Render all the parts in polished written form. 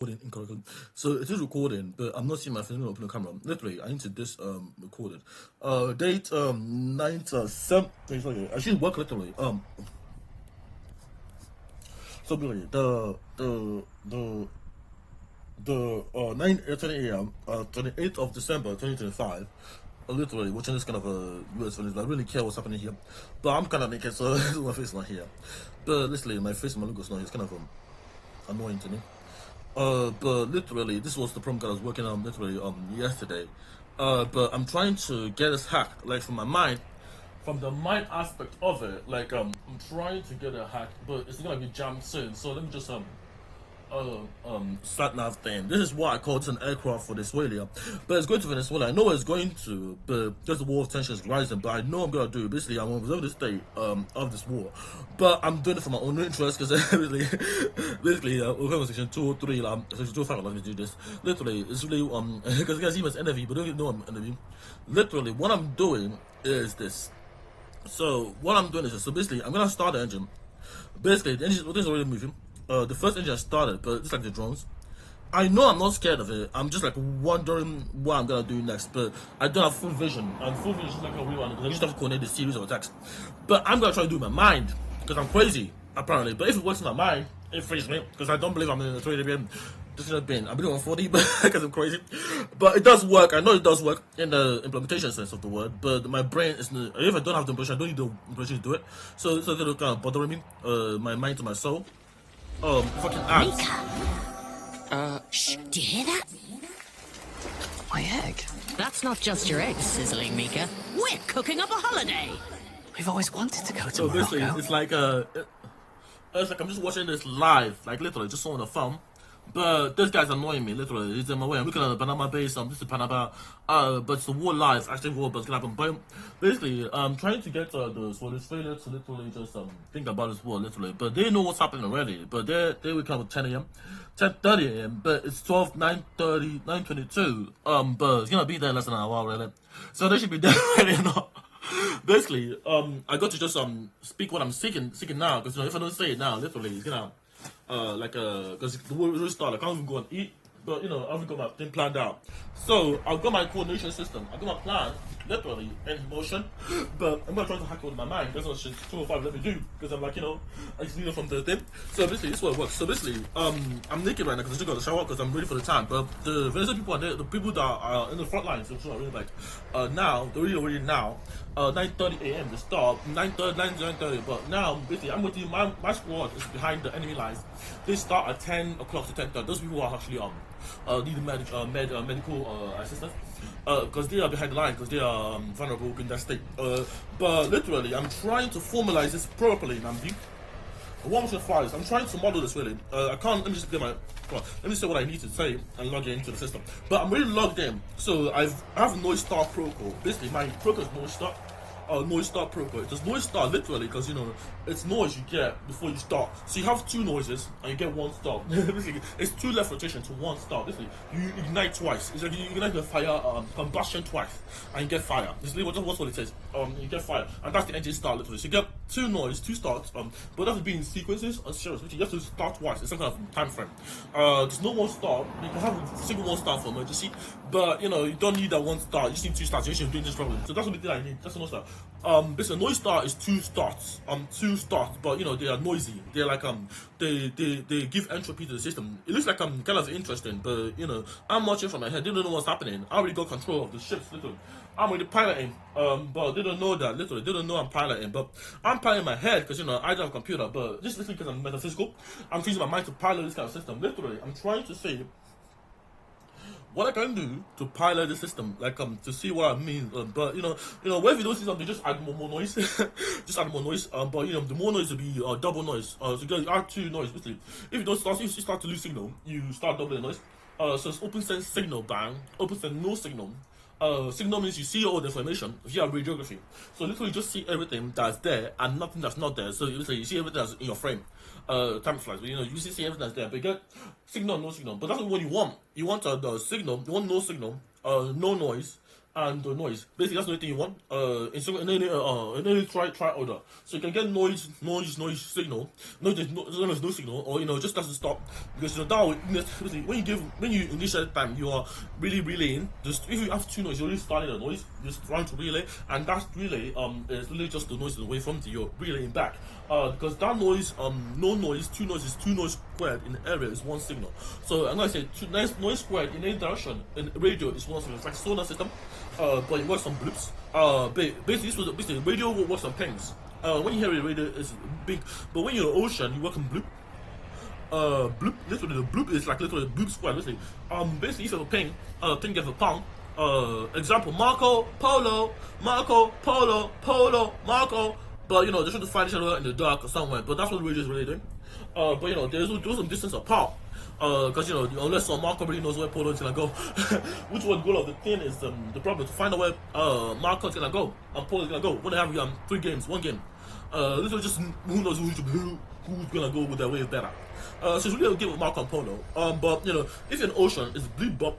Recording incorrectly. So it is recording, but I'm not seeing my finger open the camera. Literally, I need to this recorded. Date 9th 7th. Sorry, I should work literally. So really the 9:20 a.m. 28th of December 2025. Literally watching this kind of a US film. I really care what's happening here, but I'm kind of naked, so my face is not here. But literally, my face and my logo's not here. It's kind of annoying to me. But literally, this was the problem that I was working on literally yesterday. But I'm trying to get this hack, like from my mind, from the mind aspect of it. Like I'm trying to get a hack, but it's gonna be jammed soon. So let me just sat nav thing. This is what I call an aircraft for Venezuela, but it's going to Venezuela. I know it's going to, but just the war of tension is rising. But I know I'm gonna do it. Basically, I'm gonna observe the state of this war, but I'm doing it for my own interest because basically, we're going section 203, section 205. Let me do this. Literally, it's really because you guys see my NFV, but don't even know I'm NFV. Literally, what I'm doing is this. So what I'm doing is this. So basically, I'm gonna start the engine. Basically, the engine is already moving. The first engine started, but it's like the drones. I know I'm not scared of it. I'm just like wondering what I'm gonna do next, but I don't have full vision. And full vision is like a real one because I just have to coordinate the series of attacks. But I'm gonna try to do it in my mind because I'm crazy apparently. But if it works in my mind, it frees me because I don't believe I'm in the 3D bin. This is a bin. I'm doing 140, but because I'm crazy. But it does work. I know it does work in the implementation sense of the word. But my brain is. If I don't have the implementation, I don't need the implementation to do it. So it's a little kind of bothering me. My mind to my soul. Fucking ass. Shh, do you hear that? My egg? That's not just your eggs sizzling, Mika. We're cooking up a holiday. We've always wanted to go to So Morocco. basically, it's like I'm just watching this live, like literally just on the phone. But this guy's annoying me, literally. He's in my way. I'm looking at the Panama base. This is Panama. But it's the war live, actually war, but it's gonna happen. But basically, I'm trying to get this failure to literally just think about this war, literally. But they know what's happening already. But they wake up at 10 a.m. 10:30 a.m. But it's 12, 9:30, 9:22. But it's gonna be there in less than an hour, really. So they should be there already now. Basically, I got to just speak what I'm seeking now, because if I don't say it now, literally, it's gonna because the war will start. I can't even go and eat, but I've already got my thing planned out. So I've got my coordination system. I've got my plan literally in motion, but I'm gonna try to hack it with my mind. That's what shit 205 let me do, because I'm like I just need it from the thing. So basically, this is what it works. So basically, I'm naked right now because I just got the shower because I'm ready for the time. But the Venezuelan people are there, the people that are in the front lines, which are really like now, they're really already now. 9:30 a.m. to start 9:30. But now basically, I'm with you. My squad is behind the enemy lines. They start at 10 o'clock to 10:30. Those people are actually need medical assistance because they are behind the line because they are vulnerable in that state. But literally, I'm trying to formalize this properly, Namdi. What I'm trying to fly is I'm trying to model this really. I can't. Let me just get my. Let me say what I need to say and log into the system. But I'm really logged in, so I have noise start protocol. Basically, my protocol is noise start. Noise start protocol. It's noise start literally because it's noise you get before you start. So you have two noises and you get one start. Basically, it's two left rotation to one start. Basically, you ignite twice. It's like you ignite the fire combustion twice and you get fire. This is what's what it says. You get fire, and that's the engine start literally. So you get two starts. But that has been in sequences and series, which you have to start twice. It's some kind of time frame. There's no one start. You can have a single one start for emergency, but you don't need that one start. You just need two starts. You should do this properly. So that's the thing I need. That's the most start. Basically, noise start is two starts. But they are noisy. They're like they give entropy to the system. It looks like I'm kind of interesting, but I'm watching from my head. They don't know what's happening. I already got control of the ships. Literally, I'm already piloting. But they don't know that. Literally, they don't know I'm piloting. But I'm piloting my head because I don't have a computer. But just literally because I'm metaphysical, I'm using my mind to pilot this kind of system. Literally, I'm trying to say what I can do to pilot the system, like to see what I mean. But when you don't see something, just add more noise, just add more noise. But the more noise will be double noise. So you add two noise. Basically, if you start to lose signal, you start doubling the noise. So it's open sense signal bang, open sense no signal. Signal means you see all the information via radiography. So literally just see everything that's there and nothing that's not there. So you see everything that's in your frame. Time flies, but you see everything that's there. But you get signal, no signal. But that's what you want. You want the signal. You want no signal. No noise. and the noise. Basically, that's the only thing you want. In any try order. So you can get noise signal. No, there's no signal, or just doesn't stop because that when you initiate time, you are really relaying. Just if you have two noise, you're really starting a noise. Just trying to relay, and that relay is really just the noise away from you're relaying back. Because that noise, no noise, two noise squared in the area is one signal. So I'm gonna say noise squared in any direction in radio is one signal. It's like solar system. But it works on bloops. Basically, radio works on pings. When you hear a radio, it's big. But when you're in the ocean, you work on bloop. Bloop. Literally, the bloop is like literally bloop square. Basically, if you have a ping, ping gets a pound. Example: Marco Polo, Marco. But they're trying to find each other in the dark or somewhere. But that's what the radio is really doing. But there's some distance apart. Because unless Marco really knows where Polo is gonna go, which one goal of the thing is the problem to find out where Marco is gonna go and Polo is gonna go. When they have 3 games, 1 game, this is just who knows who's gonna go with their way better. So it's really a game with Marco and Polo. But if you're in ocean, it's bleep bop.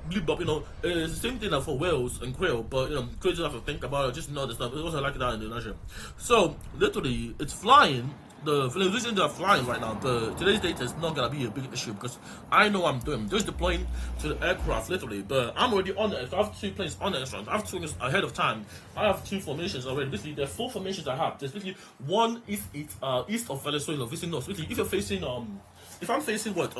It's the same thing for whales and krill, but krill just have to think about it. Just know the stuff. It wasn't like that in Indonesia. So literally, it's flying. The televisions are flying right now, but today's data is not gonna be a big issue because I know what I'm doing. I'm just deploying to the aircraft literally, but I'm already on it. So I have 2 planes on the aircraft. I have 2 ahead of time. I have 2 formations already. Basically, there are 4 formations I have. There's basically one east of Venezuela, facing north. Basically, if you're facing if I'm facing north,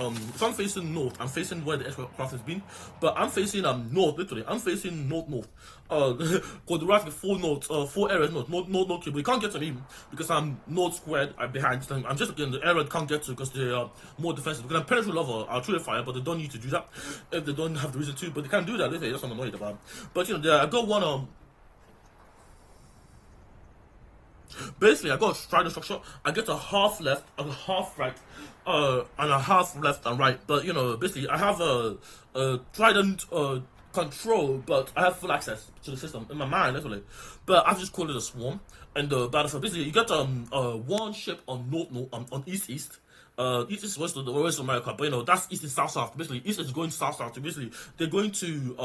I'm facing where the aircraft has been. But I'm facing north, literally. I'm facing north. Because the right 4 areas north. No cable. You can't get to me because I'm north squared. I'm behind. I'm just again the area can't get to because they are more defensive. Because I'm penetrate level, I'll truly fire, but they don't need to do that if they don't have the reason to. But they can't do that. Literally, that's what I'm annoyed about. But I got one basically, I got a striding structure. I get a half left, a half right, and a half left and right. But basically, I have a trident control, but I have full access to the system in my mind, literally. But I just call it a swarm. And the battlefield, basically, you get one ship on north, on east. East is west of America, but that's east is south. Basically, east is going south. So basically, they're going to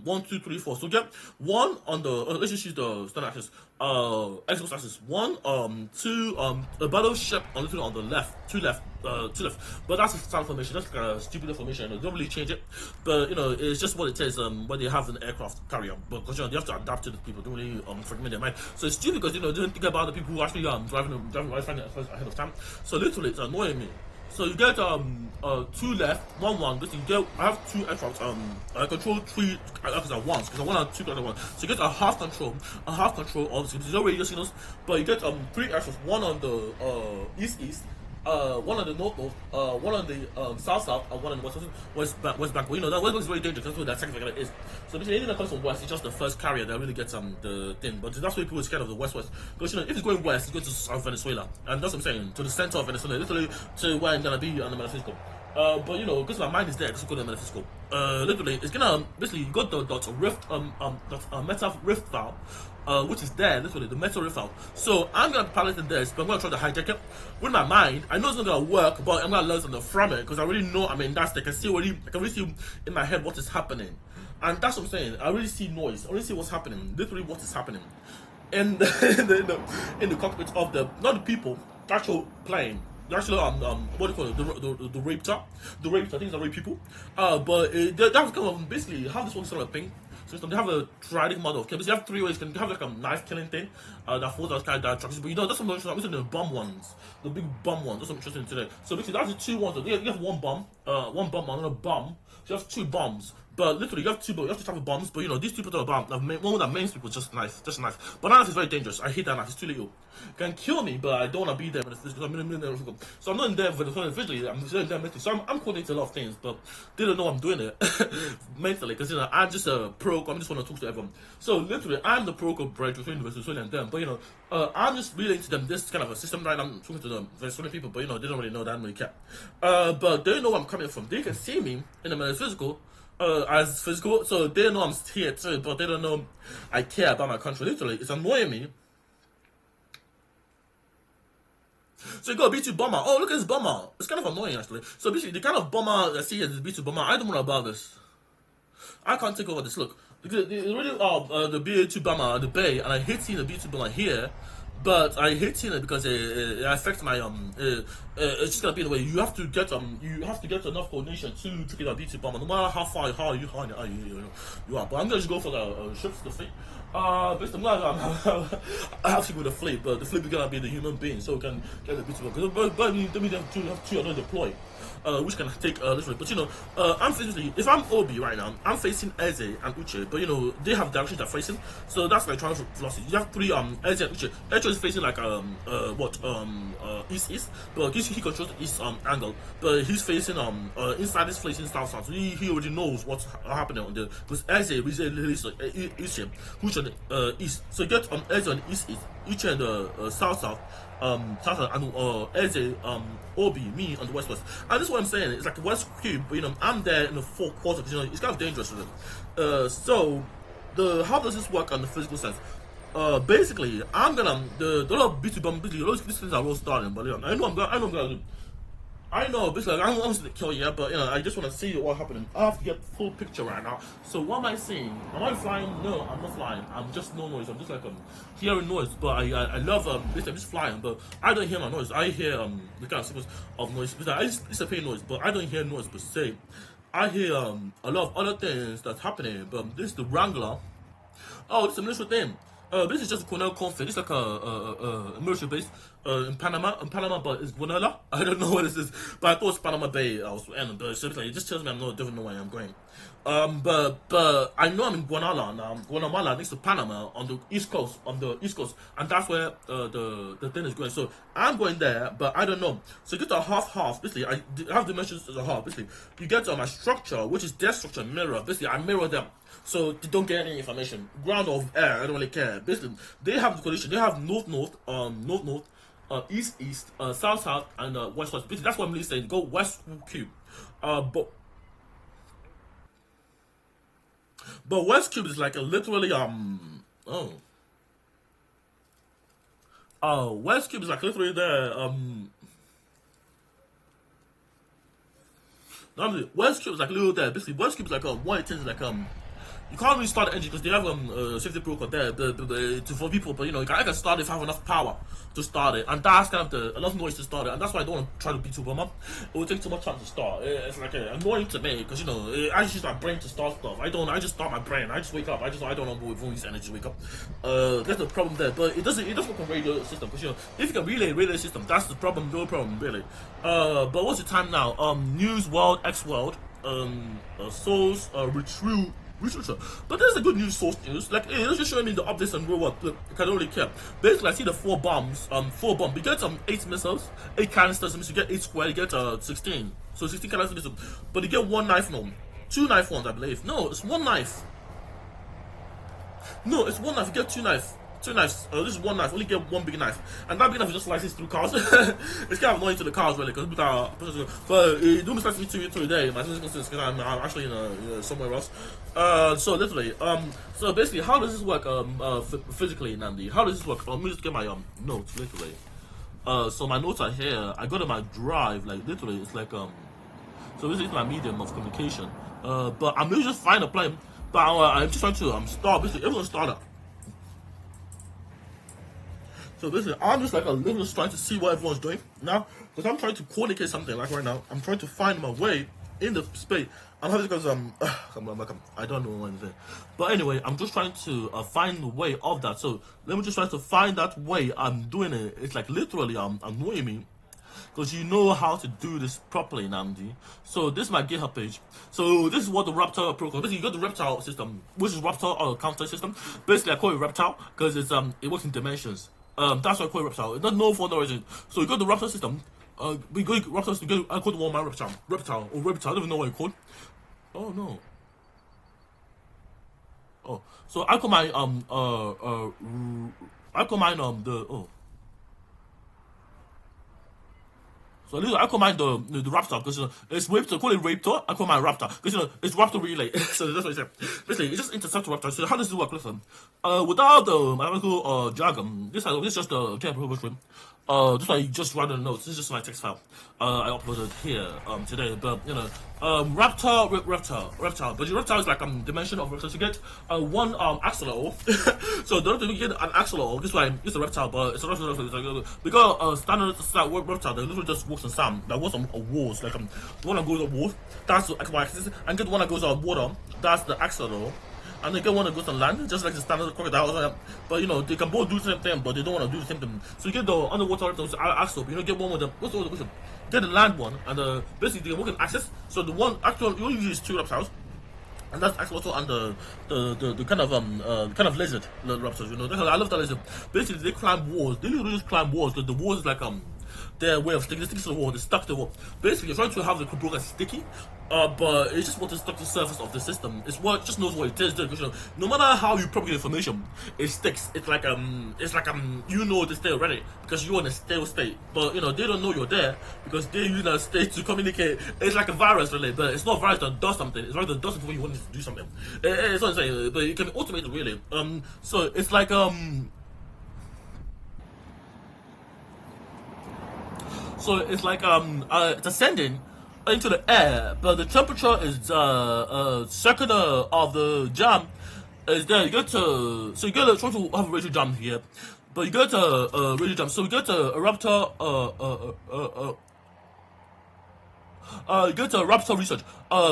1, 2, 3, 4. So get one on the let's just use the standard axis. Xbox axis 1, 2, a battleship on the left, 2 left. But that's a standard formation. That's like a stupid formation. They don't really change it, but it's just what it is. When they have an aircraft carrier, but because they have to adapt to the people. Don't really fragment their mind. So it's stupid because they don't think about the people who actually driving Wi-Fi ahead of time. So literally, it's annoying me. So you get 2 left, 1. Basically, I have 2 aircraft. I control 3 aircraft at once because I want 2 at once. So you get a half control. Obviously, there's no radio signals, but you get 3 aircraft. 1 on the east, 1 on the north, 1 on the south, and 1 on the west bank. Well, that west bank is very dangerous. That's what that second is. So basically, anything that comes from west is just the first carrier that really gets the thing. But that's why people are scared of the west. Because if it's going west, it's going to South Venezuela, and that's what I'm saying, to the center of Venezuela, literally to where I'm gonna be on the metaphysical. But because my mind is there, because it's going to metaphysical. Literally, it's gonna basically you got the rift meta rift file. Which is there, literally, the metal rift file. So I'm gonna pilot in this, but I'm gonna try to hijack it with my mind. I know it's not gonna work, but I'm gonna learn something from it because I really know. I mean, I can really see in my head what is happening, and that's what I'm saying. I really see noise. I really see what's happening. Literally, what is happening in the cockpit of not the people, the actual plane. Actually, what do you call it? The raptor. The raptor. I think it's the rape people. But that's kind of basically how this works on a thing. System. They have a trading model of killing. You have 3 ways. You can have like a knife killing thing that falls outside that trucks. But that's what I'm interested in the bomb ones, the big bomb ones. That's what I'm interested in today. So basically, that's the 2 ones. You have 1 bomb, and a bomb. So you have 2 bombs. But literally, you have 2 types of bombs. But these people that are bombs, one that mains people just knife. But knife is very dangerous. I hate that knife. It's too little. It can kill me, but I don't want to be there when it's physical. So I'm not in there for the physically. I'm in there mentally. So I'm coordinating a lot of things, but they don't know I'm doing it mentally because I'm just a pro. I just want to talk to everyone. So literally, I'm the pro bridge between Venezuela and them. But I'm just relaying to them this kind of a system. Right, I'm talking to the Venezuelan people, but they don't really know that. I don't really care. But they know where I'm coming from. They can see me in the metaphysical. As physical, so they know I'm here too, but they don't know I care about my country. Literally, it's annoying me. So you got a B2 bomber. Oh, look at this bomber. It's kind of annoying actually. So basically, the kind of bomber I see here is a B2 bomber. I don't know about this. I can't take over this. Look, because it's really the BA2 bomber the bay, and I hate seeing the BA2 bomber here. But I hate seeing it because it affects my it's just gonna be the way you have to get enough coordination to get a BT bomber, no matter how far you are. But I'm gonna just go for the ships to the fleet. Basically, I have to go with the fleet, but the fleet is gonna be the human being, so we can get the BT bomber. But we have two other deploy. Which can take this way. But you know, I'm facing, if I'm Obi right now, I'm facing Eze and Uche, but you know, they have directions they're facing, so that's like transfer philosophy. You have three Eze and Uche. Uche is facing like east, but he controls the east angle, but he's facing inside this facing south, so he already knows what's happening on there, because Eze is Uche, Uche on the east, so you get Eze on the east, Uche on the south, Tata and Eze, Obi, me on the west. And this is what I'm saying. It's like the West Cube, but you know, I'm there in the fourth quarter because you know it's kind of dangerous for them. So how does this work on the physical sense? Basically, I'm gonna the lot of BT bomb, basically those things are all starting, but you know, I know, basically, I'm going to kill you, but you know, I just want to see what's happening. I have to get full picture right now. So what am I seeing? Am I flying? No, I'm not flying. I'm just no noise. I'm just like hearing noise. But I love basically I'm just flying, but I don't hear my noise. I hear the kind of sequence of noise. I just pay noise, but I don't hear noise per se. I hear a lot of other things that's happening. But this is the Wrangler. Oh, this is a military thing. This is just a Cornell conflict. It's like a military base in Panama, but it's Guanella. I don't know what this is, but I thought it's Panama Bay. I was in, but it just tells me I don't know where I'm going. But I know I'm in Guanala now. Guatemala next to Panama on the east coast, and that's where the thing is going. So I'm going there, but I don't know. So you get a half. Basically, I have dimensions as a half. Basically, you get my structure, which is their structure mirror. Basically, I mirror them. So they don't get any information. Ground or air, I don't really care. Basically, they have the condition. They have north, east, south, and west. Basically, that's what I'm really saying. Go west cube. But west cube is like a literally west cube is like literally there West cube is like little there. Basically, west cube is like one it is like you can't really start the engine because they have safety protocol there for people, but you know I can start it if I have enough power to start it, and that's kind of enough noise to start it, and that's why I don't want to try to be too bomber. It will take too much time to start. It's like annoying to me because you know I just use my brain to start stuff. I just start my brain. I just wake up. I don't know with all these energy to wake up. That's the problem there, but it doesn't work on radio system because you know if you can relay radio system, that's the problem. No problem really. But what's the time now? News World, X World, Souls, Retrieval. But there's a good news source news. Like it's just showing me the updates on real world. Look, I don't really care. Basically, I see the 4 bombs. 4 bombs. You get 8 missiles, 8 canisters. Means you get 8 square. You get 16. So 16 canisters. But you get 1 knife now. 2 knife ones, I believe. No, it's 1 knife. No, it's 1 knife. You get 2 knives. 2 knives. This is 1 knife. Only get 1 big knife, and that big knife just slices through cars. It's kind of annoying to the cars, really, but it don't slice me to today. My sister's because I'm actually in somewhere else. So literally, so basically, how does this work? Physically, Nandi. How does this work? Let me just get my notes. Literally, so my notes are here. I go to my drive. Like literally, it's like so this is my medium of communication. But I'm really just fine to play. But I'm just trying to start. Basically, everyone's starter. So basically, I'm just like a little just trying to see what everyone's doing now, because I'm trying to coordinate something. Like right now, I'm trying to find my way in the space. I'm having because I don't know anything, but anyway, I'm just trying to find the way of that. So let me just try to find that way. I'm doing it. It's like literally annoying me. Because you know how to do this properly, Namdi. So this is my GitHub page. So this is what the Raptor protocol. Basically, you got the Reptile system, which is Raptor counter system. Basically, I call it Reptile because it's it works in dimensions. That's why I call it Reptile. It's not known for no reason. So you got the Raptor system. We go Raptor system. I call the one my Reptile or Reptile. I don't even know what it's called. Oh no. Oh, so I call my So I call mine the Raptor because it's Raptor. Call it Raptor. I call mine Raptor because it's Raptor relay. So that's what I said. Basically, it's just interceptor Raptor. So how does it work? Listen, without the mathematical jargon, this is just the general proposition. This one just random notes. This is just my text file. I uploaded here today, but you know, reptile. But the reptile is like dimension of reptiles. You get one axolotl. So the other thing you get an axolotl. This one it's a reptile, but it's a reptile. It's like, because standard reptile, they literally just walks on sand. That walks on walls. Like the one that goes on walls, that's the x-axis, and get the one that goes on water. That's the axolotl. And they get one that goes on land, just like the standard crocodile. But you know, they can both do the same thing, but they don't want to do the same thing. So you get the underwater reptiles, axolotl. You know, get one with the what's the other? Get the land one, and basically they work in axis. So the one actual you only use two reptiles, and that's axolotl and the kind of lizard reptiles. You know, I love that lizard. Basically, they climb walls. They literally just climb walls because the walls is like their way of sticking to the wall. They stuck to the wall. Basically, you're trying to have the broken sticky. But it's just what is stuck to the surface of the system. It's what it just knows what it is. Because, you know, no matter how you propagate information, it sticks. It's like you know the state already because you're in a stale state. But you know they don't know you're there because they use that state to communicate. It's like a virus, really, but it's not a virus that does something. It's a virus that does something when you want it to do something. It's not insane, but it can be automated, really. So it's like So it's like it's ascending into the air, but the temperature is circular of the jam is there. You get to try to have a radio jam here, but you get to radio jam. So you get to a raptor you get to raptor research.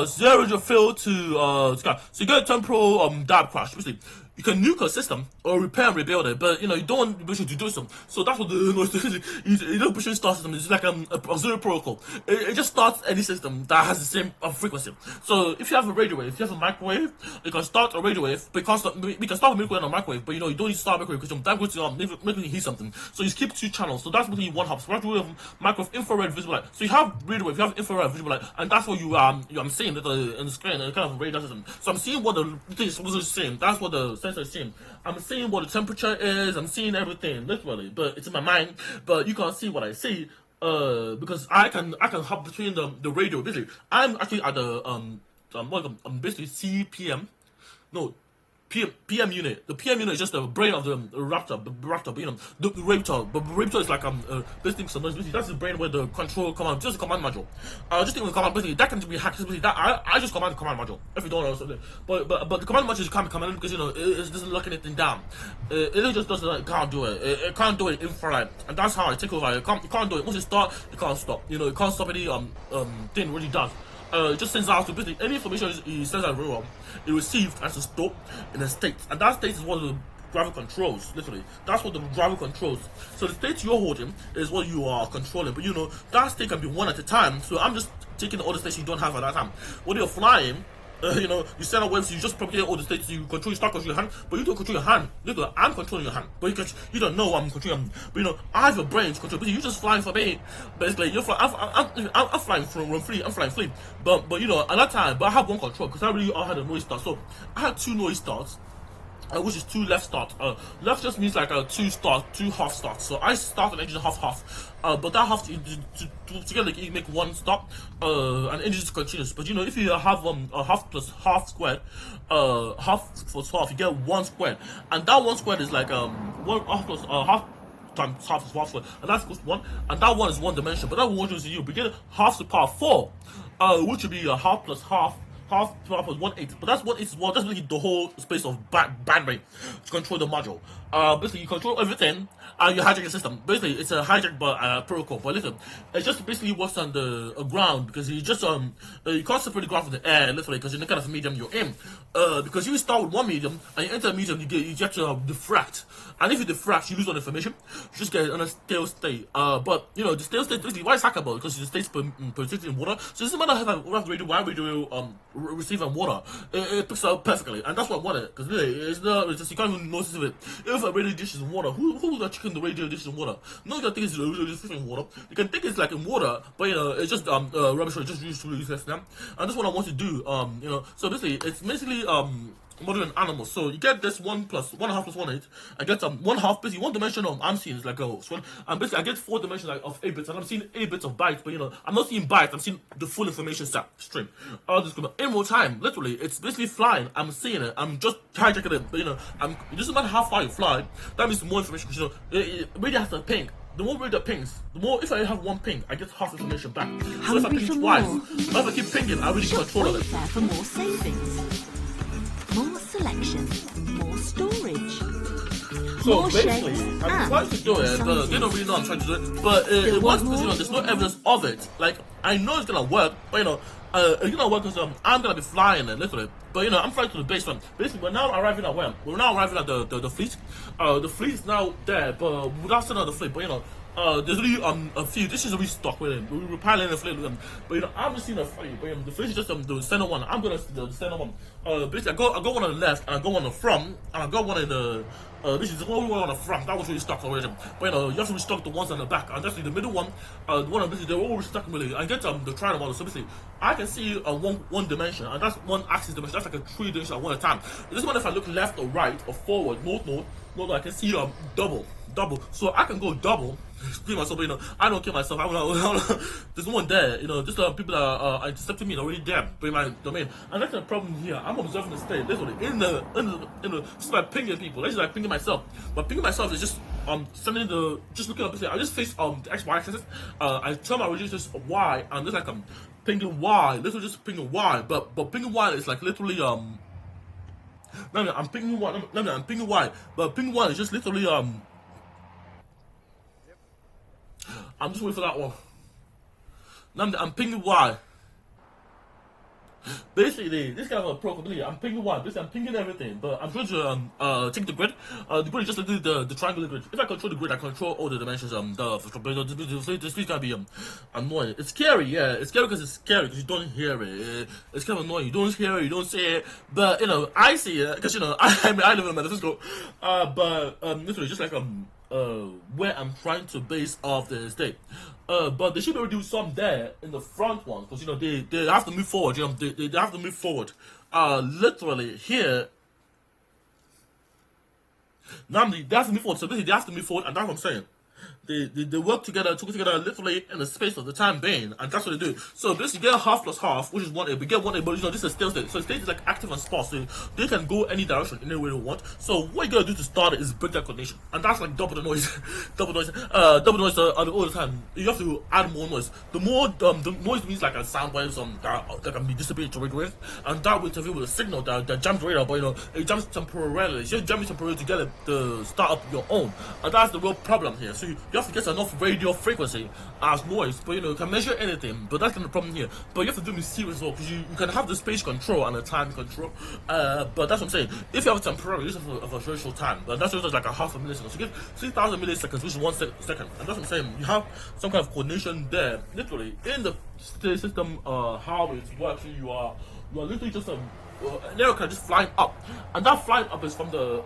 Zero radio field to sky. So you get a temporal dive crash. Basically, you can nuke a system or repair and rebuild it, but you know you don't want Bush to do so. So that's what the you know Bush star system is like a zero protocol. It just starts any system that has the same frequency. So if you have a radio wave, if you have a microwave, you can start a radio wave. We can start a microwave and a microwave, but you know you don't need to start a microwave because you're going to make it heat something. So you keep two channels. So that's basically one hub. So you have microwave, infrared, visible light. So you have radio wave, you have infrared, visible light, and that's what I'm seeing that in the screen, kind of radar system. So I'm seeing what the thing is supposed to see. That's what the sensor is seeing. I'm seeing what the temperature is. I'm seeing everything literally, but it's in my mind. But you can't see what I see because I can hop between the radio. Basically, I'm actually at the basically CPM. No. PM unit. The PM unit is just the brain of the raptor, but you know the raptor. But the raptor is like basically that's the brain where the control command, just the command module. Just think of the command basically that can be hacked. Basically that I just command the command module. If you don't know, but the command module is can't be commanded because you know it doesn't lock anything down. It just doesn't can't do it. It can't do it infrared, and that's how I take over. You can't do it once you start. You can't stop. You know you can't stop any thing really does. It just sends out to basically any information it sends out everywhere. It received as a stored in a state, and that state is what the driver controls. Literally, that's what the driver controls. So the state you're holding is what you are controlling, but you know that state can be one at a time. So I'm just taking all the states you don't have at that time. When you're flying. You know, you send out waves, you just propagate all the states, you start controlling your hand, but you don't control your hand. Literally, I'm controlling your hand, but you don't know I'm controlling. But you know, I have a brain to control. But you just flying for me. Basically, you're flying. I'm flying from free. I'm flying free. But you know, at that time, but I have one control because I had a noise start. So I had two noise starts. Which is two left starts. Left just means like two half starts. So I start an engine half. But that half together you make one stop. And engine is continuous. But you know if you have a half plus half squared, half plus half, you get one squared, and that one squared is like one half plus half times half is half squared, and that's equals one, and that one is one dimension. But that one is you begin half to the power 4, which would be a half plus half. Half plus 1/8, but that's 1/8 is what that's really the whole space of bandwidth to control the module. Basically you control everything and you hijack the system. Basically it's a hijack but protocol. But listen, it just basically works on the ground because you just you can't separate the ground from the air literally because in the kind of medium you're in. Because you start with one medium and you enter a medium, you get to diffract, and if you diffract, you lose all the information. You just get in a stale state. But you know the stale state basically why it's hackable because the state's persistent in water. So it doesn't matter if radio receiving water, it picks up perfectly, and that's what I wanted. Because really, it's just you can't even notice it. If a radio dish is in water, who's checking the radio dish in water? No, you can think it's the radio dish in water. You can think it's like in water, but you know it's just rubbish. Or just used to useless now. And that's what I want to do. You know, so basically, it's basically modern animals. So you get this 1 plus 1.5 plus 1/8. I get 1/2 basically one dimension of I'm seeing is like a square, and basically I get 4 dimensions like of 8 bits, and I'm seeing 8 bits of bytes. But you know I'm not seeing bytes. I'm seeing the full information stream. This in real time. Literally, it's basically flying. I'm seeing it. I'm just hijacking it. But you know, it doesn't matter how far you fly. That means more information. Because you know, it really has to ping. the more radar pings, the more, if I have one ping, I get half information back. So if I Hungry ping for twice, more? if I keep pinging, I really Shop control of it. Wayfair for more savings, more selection, more storage. So More basically, shapes I'm and trying to do more it, but they don't really know I'm trying to do it. But Still once want you know, more? there's no evidence of it. Like I know it's gonna work, but you know, it's gonna work because I'm gonna be flying it literally. But you know, I'm flying to the base one. Basically, we're now arriving at where? We're now arriving at the fleet. The fleet is now there, but without sending out the fleet. But you know. There's really a few. This is a restock with him. We're piling the fleet with them. But you know, I haven't seen a fleet. But the fleet is just the center one. I'm gonna the center one. Basically, I got one on the left, and I got one on the front, and I got one in the. This is the only one on the front. That was really stuck already. But you know, you have to restock the ones on the back, and definitely the middle one. The one on this, they're all restocked really. I get the trial model. So basically, I can see one dimension, and that's one axis dimension. That's like a 3 dimension at one time. This one, if I look left or right or forward, no, I can see double. So I can go double. Scream myself, but you know, I don't kill myself. There's no one there, you know, just people that are intercepting me are already there in my domain. And that's the problem here. I'm observing the state, literally, in the just by pinging people. That's just like pinging myself. But pinging myself is just sending just looking up and say, I just face the X, Y axis. I tell my religion just Y, and just like pinging Y, literally just pinging Y. But pinging Y is like literally no, I'm pinging Y. No, I'm pinging Y. But pinging Y is just literally I'm just waiting for that one. Now I'm pinging Y. Basically, this guy's a pro completely. I'm pinging Y. Basically, I'm pinging everything, but I'm trying to take the grid. The grid is just like the triangular grid. If I control the grid, I control all the dimensions. This is gonna be annoying. It's scary, yeah. It's scary because you don't hear it. It's kind of annoying. You don't hear it. You don't see it. But you know, I see it because you know I live in a metaphysical. But literally, just like where I'm trying to base off the state. But they should be able to do some there in the front ones because you know they have to move forward. You know they have to move forward. Literally here. Now they have to move forward. So basically they have to move forward, and that's what I'm saying. They work together, literally in the space of the time being, and that's what they do. So basically, you get half plus half, which is 1A. We get 1A, but you know, this is still state. So state is like active and sparse, so they can go any direction, any way they want. So what you gotta do to start it is break that coordination, and that's like double the noise, double noise all the time. You have to add more noise. The more the noise means like a sound waves that can be dissipated to radio waves, and that will interfere with the signal that jams radar. But you know, it jams temporarily. It's just jamming temporarily to get it to start up your own, and that's the real problem here. So you have to get enough radio frequency as noise, but you know you can measure anything, but that's kind of the problem here. But you have to do mysterious as well, because you can have the space control and the time control. But that's what I'm saying. If you have a temporary use of a virtual time, but that's just like a half a millisecond. So you get 3,000 milliseconds, which is 1 second, and that's what I'm saying. You have some kind of coordination there, literally in the system. How it works, you are literally just an aircraft just flying up, and that flying up is from the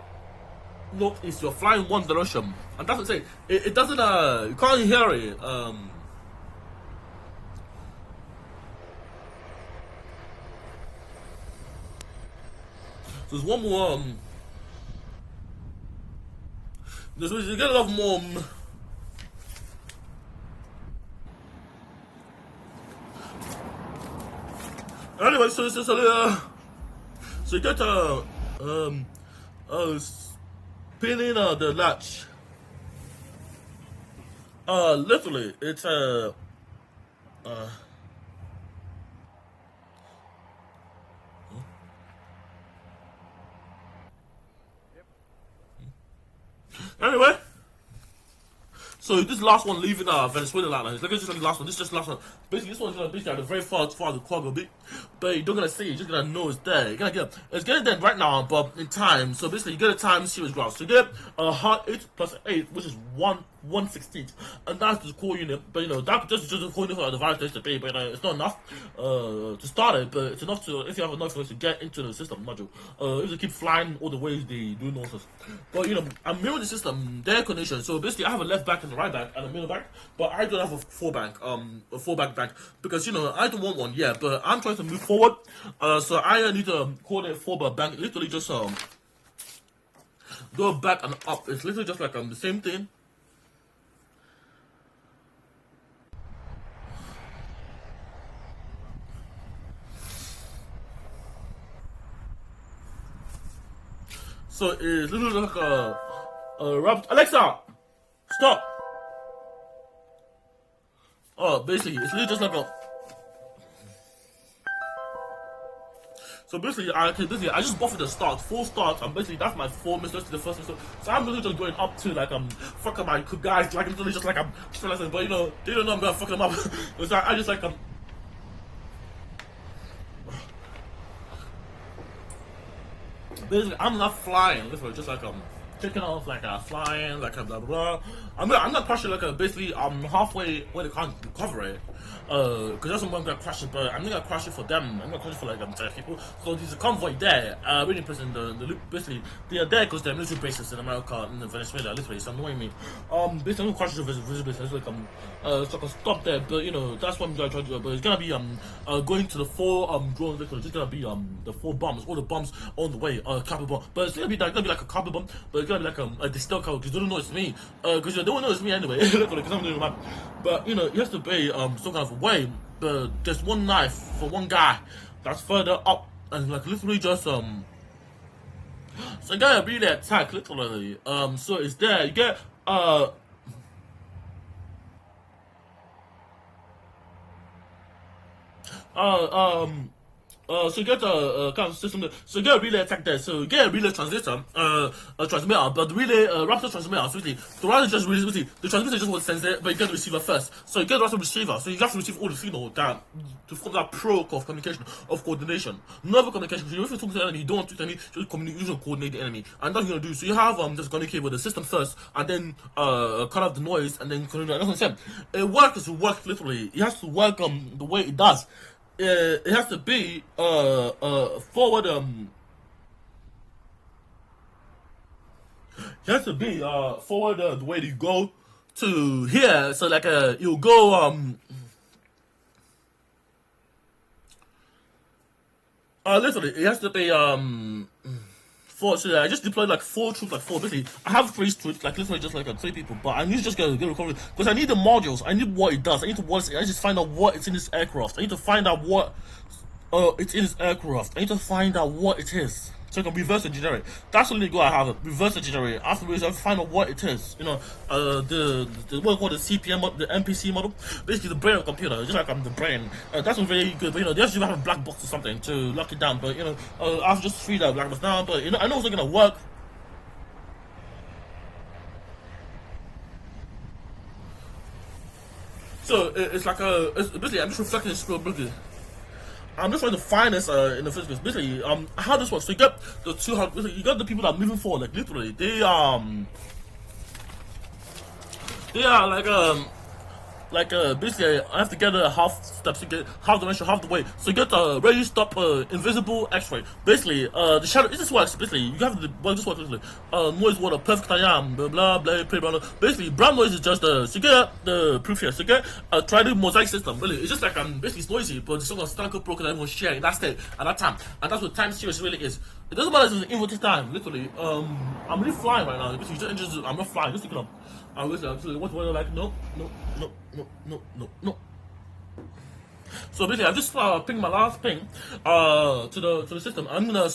northeast. You're flying one direction, and that's what I'm saying. It doesn't you can't hear it. So there's one more you get a lot more anyway, so you get spinning the latch. Literally, it's anyway. So this last one leaving Venezuela line. Look at this last one. This is just last one. Basically, this one's gonna be at the very far the cargo bit, but you're not gonna see it. You're just gonna know it's there. You're gonna get it's getting there right now, but in time. So basically, you get a time series graph. So you get a hard 8 plus 8, which is 1/16, and that's the core unit. But you know that just the core unit for the virus to be. But it's not enough to start it. But it's enough to if you have enough to get into the system module. If they keep flying all the ways they do nonsense. But you know, I'm mirroring the system, their condition. So basically, I have a left back and a right back and a middle back, but I don't have a full back because you know I don't want one yet. But I'm trying to move forward, so I need to coordinate forward back. Literally just go back and up. It's literally just like the same thing. So it's literally like a rabbit. Alexa, stop. basically, it's literally just like a. So basically, I just buffed the start, 4 starts, and basically that's my 4 missions to the first mission. So I'm literally just going up to like fuck up my guys, like literally just like just realizing, but you know they don't know I'm gonna fuck them up. So I just like basically I'm not flying, literally just like taking off like flying like blah blah blah. I'm not crashing like basically halfway where they can't recover it. Because that's what I'm gonna crash it, but I'm not gonna crash it for them. I'm gonna crash it for like 10 people. So there's a convoy there, really present the basically they are there because they're military bases in America and in Venezuela. Literally, it's annoying me. Basically, I'm gonna crash it for bases. Like so I can stop there, but you know that's what I'm gonna try to do. But it's gonna be going to the 4 drones. Literally, it's gonna be the 4 bombs, all the bombs on the way. Copper bomb, but it's gonna be like a copper bomb, but it's gonna be like a distill cover because they don't know it's me. Because they don't know it's me anyway. Literally, because I'm doing the map. But you know, it has to be some kind of way. But there's one knife for one guy that's further up, and like literally just so you gotta really attack literally. So it's there. You get so you get a kind of system. So you get a relay attack there. So you get a relay transmitter, a transmitter, but the relay raptor transmitter. So the rather just really the transmitter just wants to send it, but you get the receiver first. So you get the receiver. So you have to receive all the signal that to form that of communication of coordination. Never communication. So if you talk to the enemy, you don't want to enemy, just communicate and coordinate the enemy, and that's what you're gonna do. So you have just communicate with the system first, and then cut off the noise, and then communicate. That's what I'm saying. It works. It works literally. It has to work the way it does. It has to be forward it has to be forward the way you go to here. So like you'll go literally it has to be so I just deployed like 4 troops, like 4 basically. I have 3 troops, like literally just like 3 people, but I need to just get recovery because I need the modules. I need what it does. I need to just find out what it's in this aircraft. I need to find out what it's in this aircraft. I need to find out what it is. So I can reverse engineer it. That's the only goal I have. Reverse engineer it. Afterwards, I have to find out what it is. You know, the what called the CPM, the NPC model. Basically, the brain of the computer. Just like I'm the brain. That's very good. But you know, they actually have a black box or something to lock it down. But you know, I've just freed that black box down. But you know, I know it's not gonna work. So it's like it's basically I'm just reflecting this ability. I'm just trying to find this in the physics. Basically, how this works. So you get the 200. You got the people that are moving forward. Like literally, they are basically I have to get a half steps to get half dimension, half the way. So you get ready stop invisible X-ray. Basically, the shadow. This works. Basically, you have the this works. Basically, noise water perfect I am blah blah blah. Brown. Basically, brown noise is just so you get the proof here. So you get try the mosaic system. Really, it's just like basically it's noisy, but it's sort of stank up broken. Everyone's sharing. That's it at that time, and that's what time series really is. It doesn't matter if it's inverted time. Literally, I'm really flying right now. Because I'm not flying. Just looking up. I'm listening. What like? No. So basically, I just pinged my last ping to the system. I'm gonna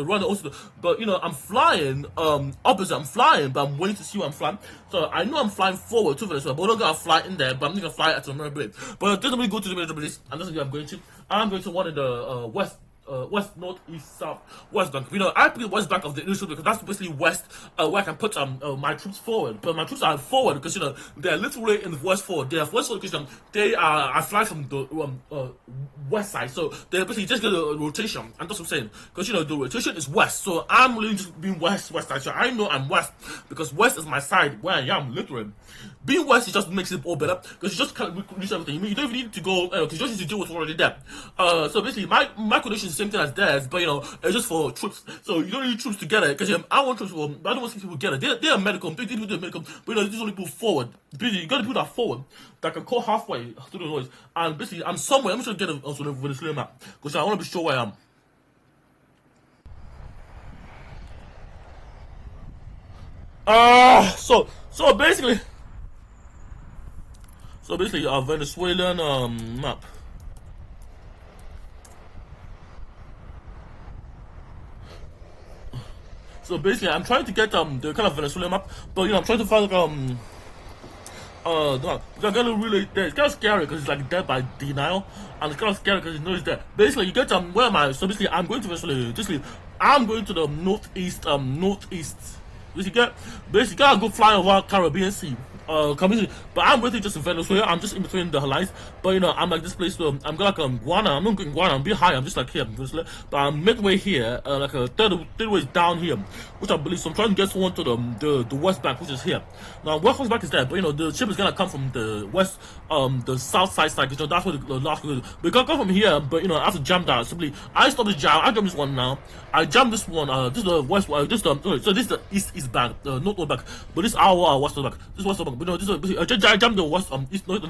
run it also, but you know I'm flying opposite. I'm flying, but I'm waiting to see where I'm flying. So I know I'm flying forward to Venezuela, but I'm not gonna fly in there. But I'm not gonna fly at the American bridge. But it doesn't really go to the American bridge, and that's what I'm going to. I'm going to one in the west. West, north, east, south, west bank. You know, I pick the west bank of the initial because that's basically west where I can put my troops forward. But my troops are forward because you know they're literally in the west forward. They are west forward because they are I fly from the west side, so they basically just get a rotation. And that's what I'm saying because you know the rotation is west, so I'm really just being west side. So I know I'm west because west is my side where I am literally. Being west, it just makes it all better because you just can't reach everything. You don't even need to go because you just need to do what's already there. So basically, my condition is the same thing as theirs, but you know, it's just for troops. So you don't need troops to get it because I want troops, but I don't want to see people get it. They are medical, they do the medical, but you know, these only people forward. You got to put that forward that can call halfway through the noise. And basically, I'm somewhere. I'm just gonna get also the Venezuelan map because I want to be sure where I am. So basically. So basically, a Venezuelan map. So basically, I'm trying to get the kind of Venezuelan map, but you know, I'm trying to find No, because I got really dead. It's kind of scary because it's like dead by denial, and it's kind of scary because you know it's dead. Basically, you get where am I? So basically, I'm going to basically, I'm going to the northeast, Basically, you gotta go fly over Caribbean Sea. But I'm really just in Venezuela. I'm just in between the lines. But you know, I'm like this place where I'm like Guana. I'm not going Guana. I'm a bit high. I'm just like here, Venezuela. But I'm midway here, like a third ways down here, which I believe. So I'm trying to get someone to the West Bank, which is here. Now West Bank is there, but you know the ship is gonna come from the west, the south side. You know that's where the last is. We can come from here, but you know I have to jam that. Simply, I stop this jam. I jam this one now. I jam this one. This is the west. This so this is the east bank, north bank. But this is our west bank. This is west bank. But no, this is I jump the west east north.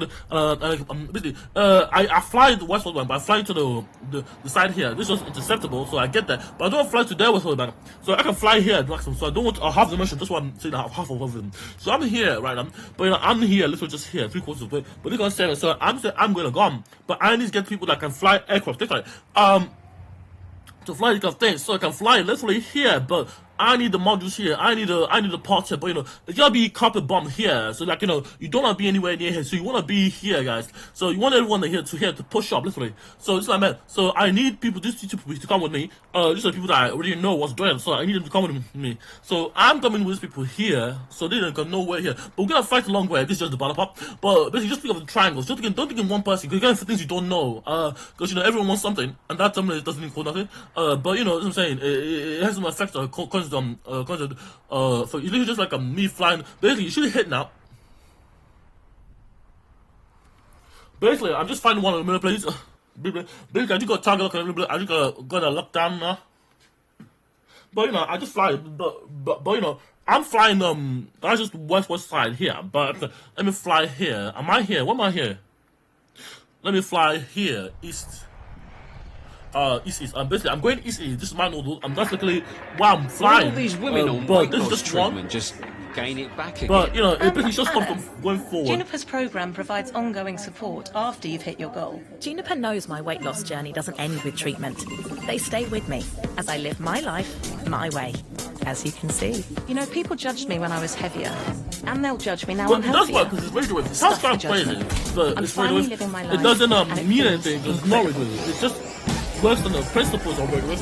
Basically, I fly the west bank, but I fly to the side here. This was interceptable, so I get that. But I don't fly to their west bank, so I can fly here maximum. So I don't want to half the mission. That's why I'm saying half of them. So I'm here right now, but you know I'm here, literally just here, 3/4 of the way. But they're gonna say so. I'm saying I'm gonna go, but I need to get people that can fly aircraft. Things like to fly these things, so I can fly literally here, but I need the modules here. I need the parts here, but you know, there's gotta be carpet bomb here. So like you know, you don't wanna be anywhere near here. So you wanna be here, guys. So you want everyone here to push up, literally. So this is what I meant. So I need people, just people to come with me. These are people that I already know what's doing. So I need them to come with me. So I'm coming with these people here. So they don't go nowhere here. But we're gonna fight a long way. This is just the battle pop. But basically, just think of the triangles. Don't think in one person. Because you're going for things you don't know. Because you know everyone wants something, and that something doesn't equal nothing. But you know what I'm saying. It has some effect on for you literally just like me flying. Basically, you should hit now. Basically, I'm just finding one of the middle places. Basically, I just got target lock. I just got a lockdown now. But you know, I just fly. But you know, I'm flying. That's just west side here. But let me fly here. Am I here? What am I here? Let me fly here east. East. Basically, I'm going east. This is my nodal. I'm basically while I'm flying. All these women on but weight this is loss just treatment one. just gain it back again. But you know, it basically just comes from going forward. Juniper's program provides ongoing support after you've hit your goal. Juniper knows my weight loss journey doesn't end with treatment. They stay with me as I live my life my way, as you can see. You know, people judged me when I was heavier, and they'll judge me now But I'm that's healthier. why, because it's radio wave. It sounds kind of crazy, but I'm it's radio finally wave. living my It life, doesn't and it mean feels anything. It's not radio wave. It just works on the principles of radio wave.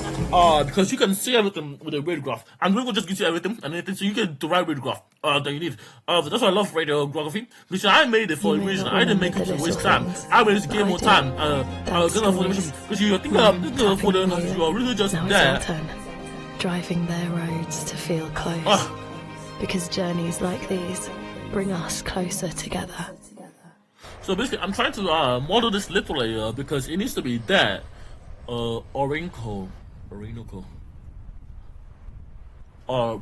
Because you can see everything with a radiograph, and radio just gives you everything and anything, so you get the right radiograph that you need. That's why I love radiography. Because I made it for a reason. I didn't make it to waste time. I made it to gain more time. Because you think for the you are really just Now there. it's our turn. Driving their roads to feel close. Because journeys like these bring us closer together. So basically, I'm trying to model this literally because it needs to be there. Orinoco. We're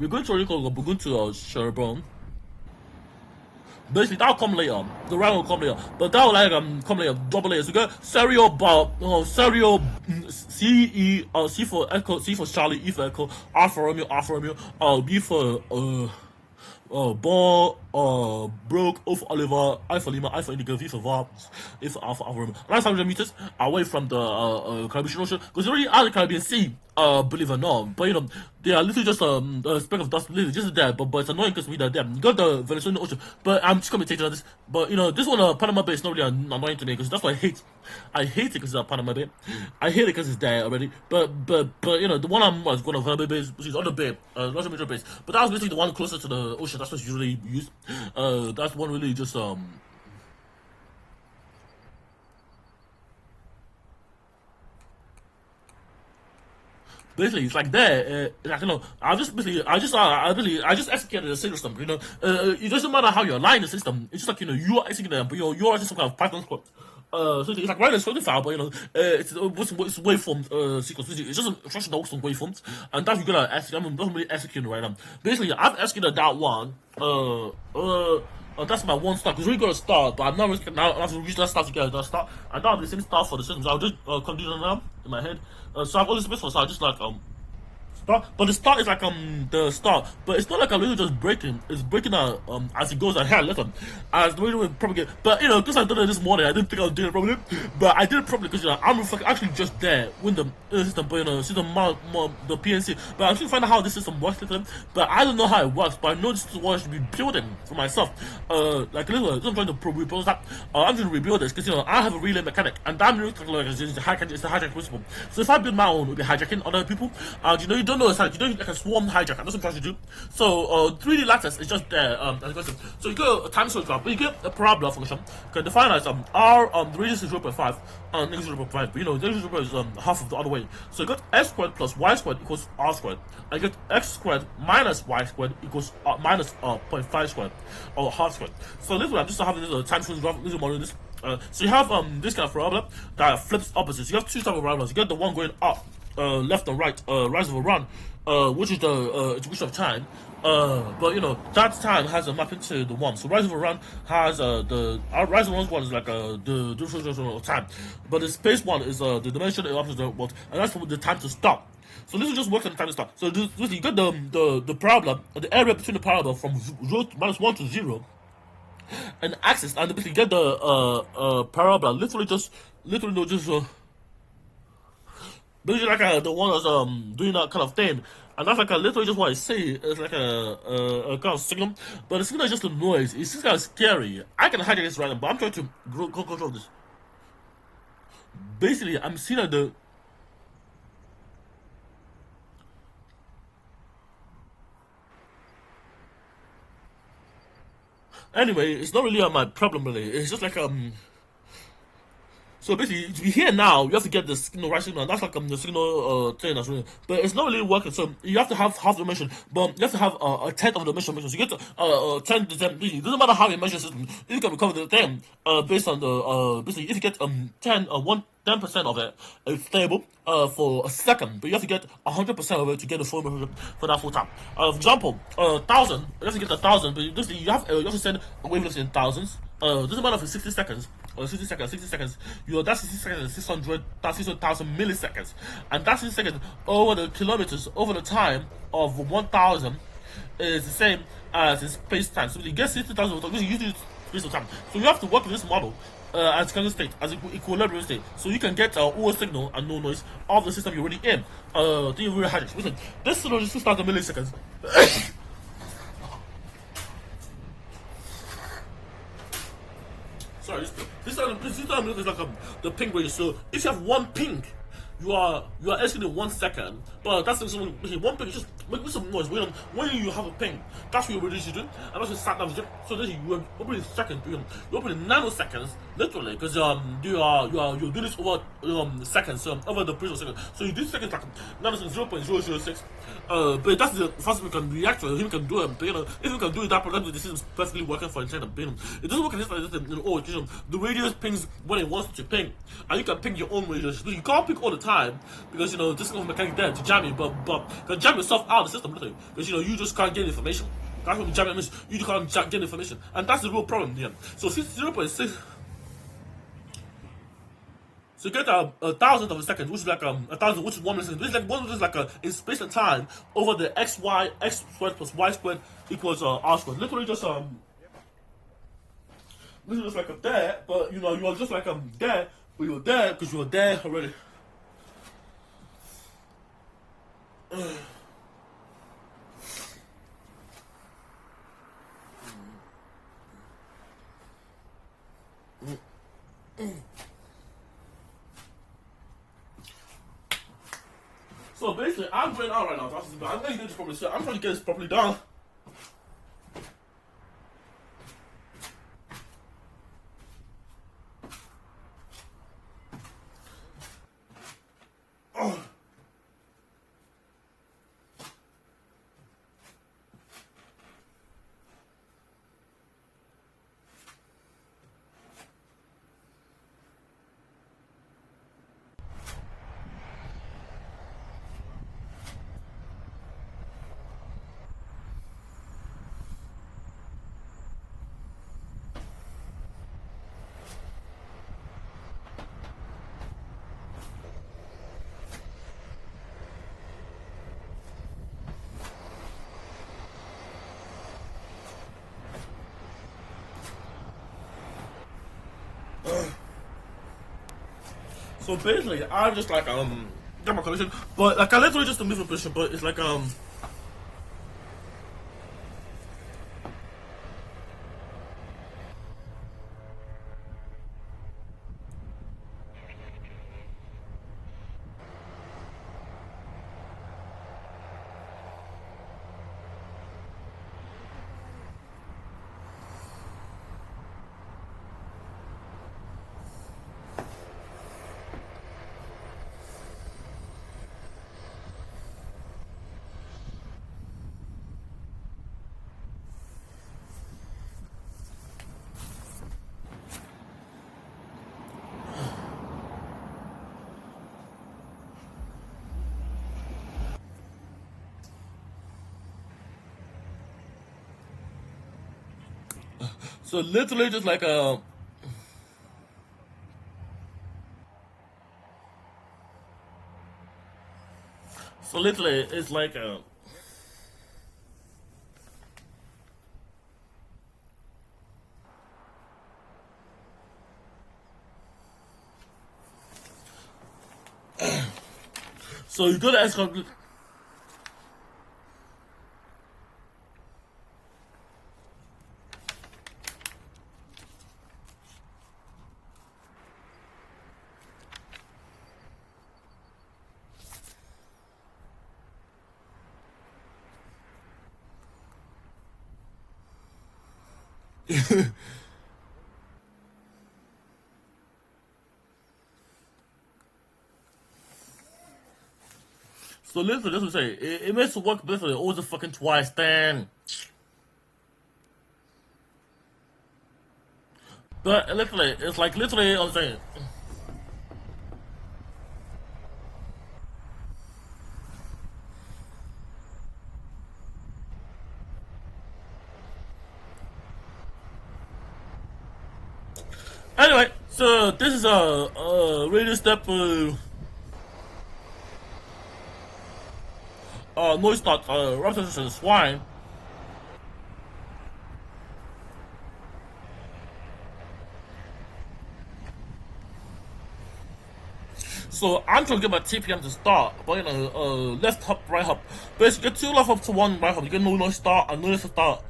going to Orinoco. We're going to Sherborne. Basically, that'll come later. The round will come later, but that'll like come later, double layers. We got serial, C for Echo, C for Charlie, E for Echo, R for Romeo, B for ball, broke, O for Oliver, I for Lima, I for Indigo, V for Varbs, A for Alpha, Alpha Romeo. Around 500 meters away from the Caribbean Ocean, because they're already out of the Caribbean Sea, believe it or not. But you know, they are literally just a speck of dust, literally just there. But it's annoying because we are there. You got the Venezuelan Ocean, but I'm just commentating on this. But you know, this one, Panama Bay is not really annoying to me because that's what I hate. I hate it because it's Panama Bay. I hate it because it's there already. But you know, the one I'm going to Panama Bay, which is on the bay, larger major base. But that was basically the one closer to the ocean. That's what's usually used. That's one really just basically, it's like there, like, you know, I just executed the system, you know. It doesn't matter how you align the system. It's just like, you know, you are executing it, but you're just some kind of Python script. So it's like writing a scripting file, but you know, it's waveform sequence. It's just instruction that works on waveforms, and that's you're gonna execute. I'm really executing right now. Basically, I've executed that one. That's my one start because we're gonna start, but I'm not really now. I have to reach that start together. That start. I don't have the same start for the systems. I'll just continue now in my head. So I've all this before, so I just like start, but the start is like the start, but it's not like a little just breaking. It's breaking out as it goes ahead. Listen, as the way we propagate. But you know, because I did it this morning, I didn't think I was doing it properly, but I did it properly because you know I'm actually just there with the system, but you know, system the PNC. But I'm trying to find out how this system works, listen. But I don't know how it works, but I know this is what I should be building for myself. Like literally, I'm trying to rebuild that. I'm going to rebuild this because you know I have a relay mechanic, and that relay mechanic is the hijack principle. So if I build my own, it'll be hijacking other people. You know, you don't know it's like you don't like a swarm hijack. That's what I'm trying to do. So 3D lattice is just there. So you get a time search graph, but you get a parabola function. Can define as r the radius is 0.5 and negative 0.5. But you know, the radius is half of the other way. So you get x squared plus y squared equals r squared. And you get x squared minus y squared equals minus 0.5 squared or half squared. So literally, I'm just having this time search graph. This is model this. So you have this kind of parabola that flips opposites. You have two types of parabolas. You get the one going up, left and right, rise over run, which is the integration of time. But you know that time has a mapping to the one. So rise over run has the rise over one is like the differential of time, but the space one is the dimension of the what, and that's for the time to stop. So this is just works on the time to stop. So this you get the parabola, the area between the parabola from 1 to 0. An axis, and basically get the parabola literally basically like the one that's doing that kind of thing, and that's like literally just what I say. It's like a kind of signal, but the signal is just a noise. It's just kind of scary. I can hijack this right now, but I'm trying to control this. Basically, I'm seeing that the anyway, it's not really my problem really. It's just like so basically, to be here now, you have to get the signal right signal, and that's like the signal thing that's really, but it's not really working. So you have to have half the dimension, but you have to have a tenth of the dimension. So you get to 10 to 10. It doesn't matter how you measure system, you can recover the thing based on the basically if you get 10% of it, it's stable for a second, but you have to get 100% of it to get the full measure for that full time. For example, 1,000, you have to get 1,000, but you have to send wavelengths in thousands. Doesn't matter for 60 seconds. 60 seconds, you know, that's 60 seconds is 600, that's 600,000 milliseconds. And that's 60 seconds over the kilometers, over the time of 1,000 is the same as in space time. So you get 60,000, which is usually space of time. So you have to work in this model as constant state, as equilibrium state. So you can get all signal and no noise of the system you're already in. Then you really hydrogen. Listen, this signal is 6,000 milliseconds. Sorry, this time is like the ping radius. So if you have one ping, you are estimating 1 second, but that's one ping is just make some noise. When you have a ping, that's what you're reducing, and that's what sat down. So then you open in seconds, you open in nanoseconds, literally, because you're doing this over seconds, over the period of seconds. So you do seconds like nanosecond 0.006. But that's the fastest we can react to it. If we can do it, but, you know, if we can do it, that program, the system is perfectly working for intent. But, you know, it doesn't work in this occasion. The radius pings when it wants to ping, and you can ping your own radius. But you can't ping all the time because you know this is mechanic there to jam you, but can jam yourself out of the system, literally, because you know you just can't get information. That's what jamming means. You can't get information, and that's the real problem here. So 0.6. So you get a thousandth of a second, which is like 1,000, which is 1 millisecond. This is like one is like in space and time over the x squared plus y squared equals r squared. Literally just this is just like there, but you know you are just like there, but you're there because you're there already. So basically, I'm going out right now. I'm going to get this properly. I'm trying to get this properly done. So basically, I just like get my collection, but like I literally just a movement position, but it's like so literally just like so literally it's like so you go to escort. So literally, that's what I say. It makes it work better always a fucking twice, then. But literally, it's like literally, I'm saying. Anyway, so this is a radio step noise dot representation swine. So I'm trying to get my TPM to start, but you know, left hop, right hop. Basically, get two left hop to one right hop. You get no noise start and no noise start.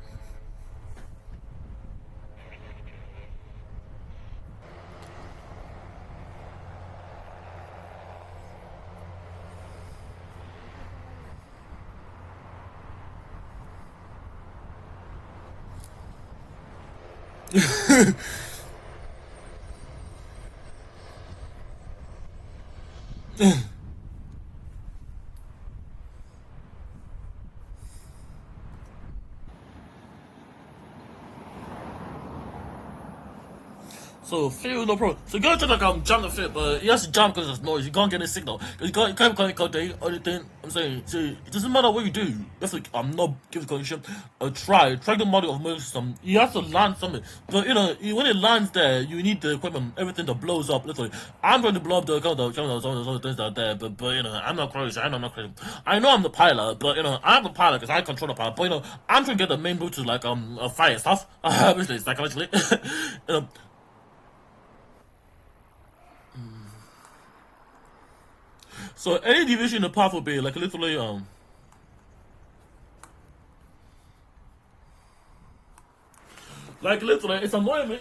So feel no problem. So you gotta try like jump the fit, but you have to jump because there's noise. You can't get a signal. You can't connect anything. I'm saying, so it doesn't matter what you do. That's like I'm not giving connection. Try the model of motion system. You have to land something. But you know, when it lands there, you need the equipment, everything that blows up. Literally, I'm going to blow up the camera, some of the things that are there. But you know, I'm not crazy. I know I'm not crazy. I know I'm the pilot, but you know, I'm the pilot because I control the pilot. But you know, I'm trying to get the main boot to like fire stuff. Obviously, psychologically. You know, so any deviation in the path will be like literally like literally it's annoying me.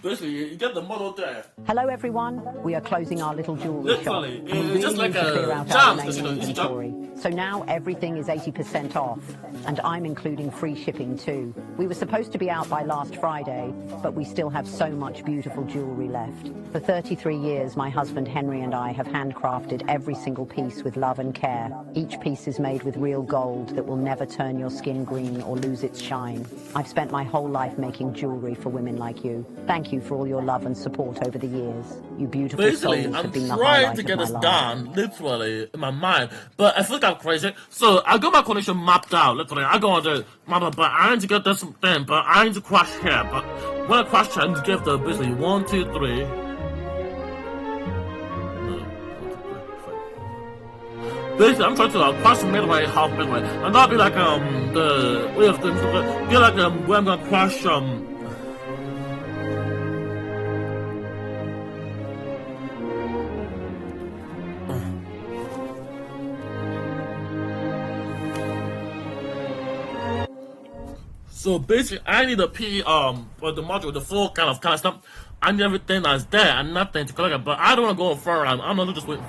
Basically, you get the model there. Hello everyone, we are closing our little jewellery shop. Literally, We it's really just like need to clear a out jam, our because, you know, remaining it's a jam. inventory. So now everything is 80% off, and I'm including free shipping too. We were supposed to be out by last Friday, but we still have so much beautiful jewellery left. For 33 years, my husband Henry and I have handcrafted every single piece with love and care. Each piece is made with real gold that will never turn your skin green or lose its shine. I've spent my whole life making jewellery for women like you. Thank you. thank you for all your love and support over the years. You beautiful Basically, souls I'm have been the trying highlight to of get my this life. done, literally, in my mind. But I feel like I'm crazy. So, I got my connection mapped out, literally. I go on the map, but I need to get this thing, but I need to crash here. But when I crash here, I need to give the basically 1, 2, 3. Basically, I'm trying to crash midway, half midway, and that'll be like the way of things. Get like where I'm gonna crash So basically, I need a P for the module, the full kind of stuff. I need everything that's there and nothing to collect it. But I don't want to go far. I'm not just wait.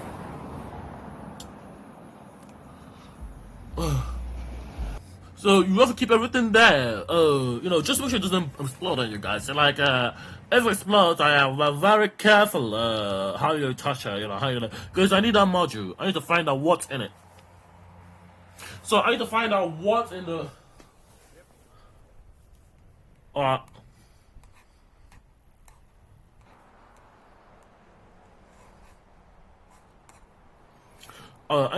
So you have to keep everything there. You know, just make sure it doesn't explode on you guys. And like, if it explodes, I am very careful how you touch it. You know how you because I need that module. I need to find out what's in it. So I need to find out what's in the. I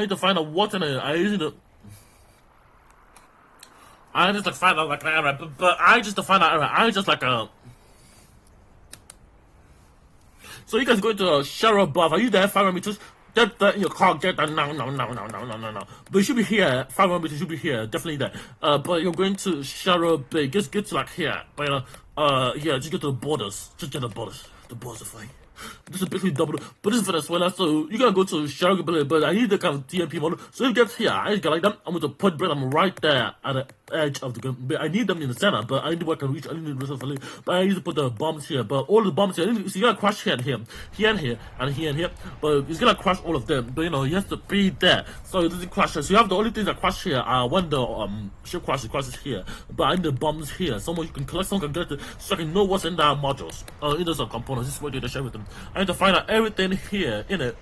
need to find out what's in it. I just like find out like an error, but I just to find out error. I just like a. So you guys go to share above. Are you there? 500 meters. Get that in your car. Get that no. But you should be here. 500 meters. You should be here. Definitely there. But you're going to share big. Just get to like here. But yeah, just get to the borders. Just get the borders. The borders are fine. This is basically double, but this is Venezuela, so you gotta go to Sharon, but I need the kind of TMP model. So you get here, I just got like them. I'm going to put bread. I'm right there at the edge of the gun. But I need them in the center, but I need to work and reach. I need to resolve. But I need to put the bombs here. But all the bombs here, so you gotta crash here and here, here and here, and here and here. But it's gonna crash all of them. But you know, you have to be there, so it doesn't crash. So you have the only things that crash here are when the ship crashes here. But I need the bombs here. Someone you can collect, someone can get it, so I can know what's in the modules. In those components. This is what they share with them. I need to find out everything here in it.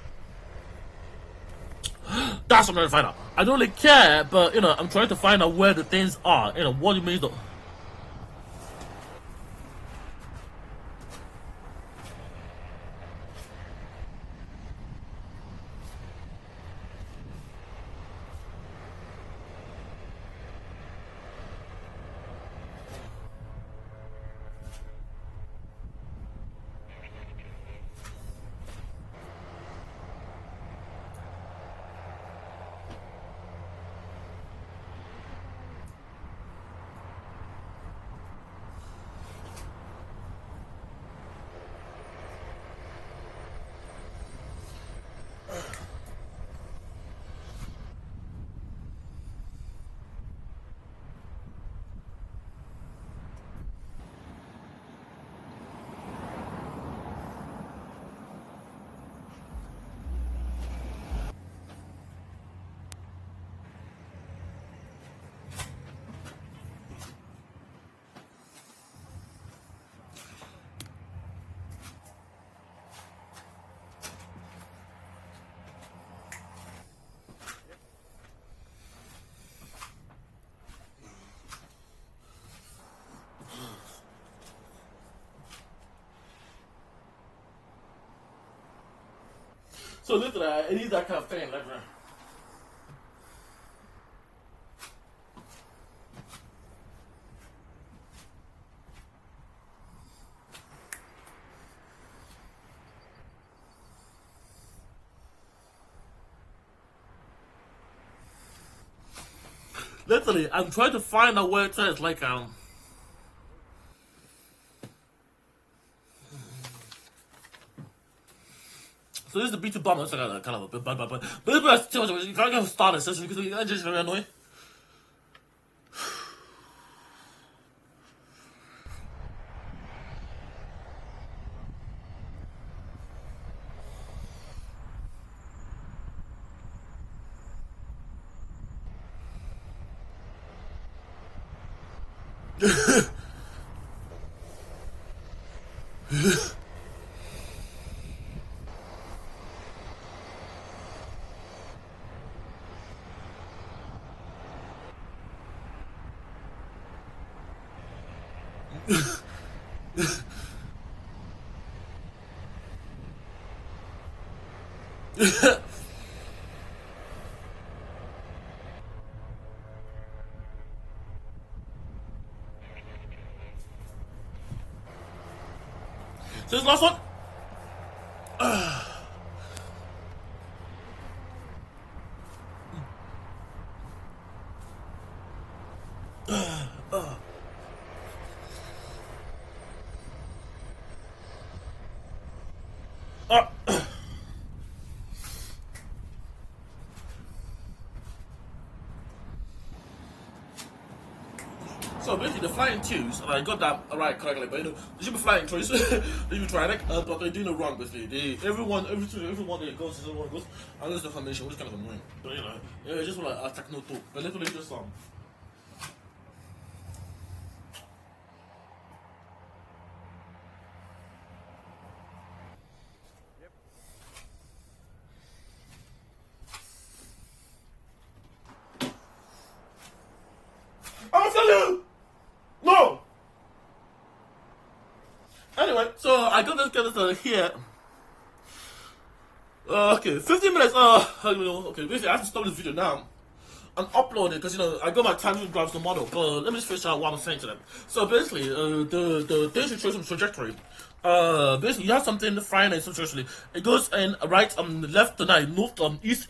That's what I'm trying to find out. I don't really care, but you know, I'm trying to find out where the things are. You know, what it means though. So literally, it is that kind of thing, like. Literally, I'm trying to find out where it is, like So this is the B2 bomb. It's like a kind of a bit bad, but it's too much. You can't get started session because it's just very annoying. So this last one. So basically, the flying twos, and I got that right correctly, but you know, they should be flying threes. They should be trying, but they're doing it wrong. Basically, everyone that goes, everyone goes, and lose the formation, which is kind of annoying. But you know, it's just like a techno talk. But literally just I'm telling you. No! Anyway, so I got this here. Okay, 15 minutes. Okay, basically I have to stop this video now and upload it because you know I got my time to grab the model. But let me just finish out what I'm saying to them. So basically, the things you show some trajectory. Basically you have something flying in subtrajectory. It goes in right, left to right, north, east,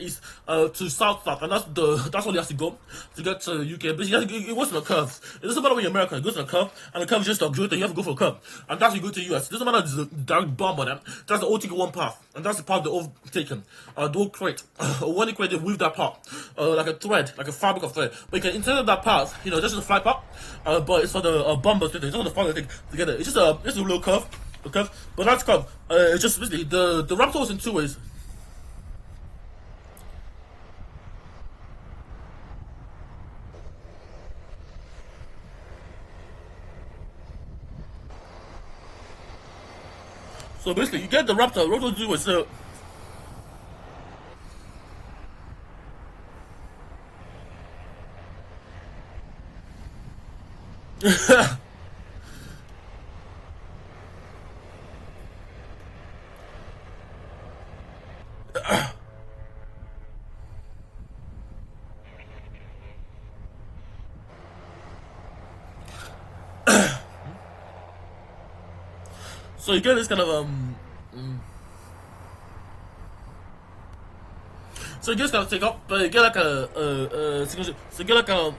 to south, and that's what it has to go to get to UK. Basically, it goes in a curve. It doesn't matter when you're American. It goes in a curve, and the curve is just auxiliary. You have to go for a curve, and that's you go to US. It doesn't matter the direct bomb on them. That's the all take one path, and that's the path they're all taken. They'll create. When you create, they weave that path, like a thread, like a fabric of thread. But you can insert that path, you know, just a fly path. But it's for the bombers. It's not the fabric thing together. It's just a little curve. Okay, but that's curve. It's just basically the raptor was in two ways. So basically, you get the raptor. Raptor two ways. So so you get this kind of so you just gotta take up, but you get like so you get like a.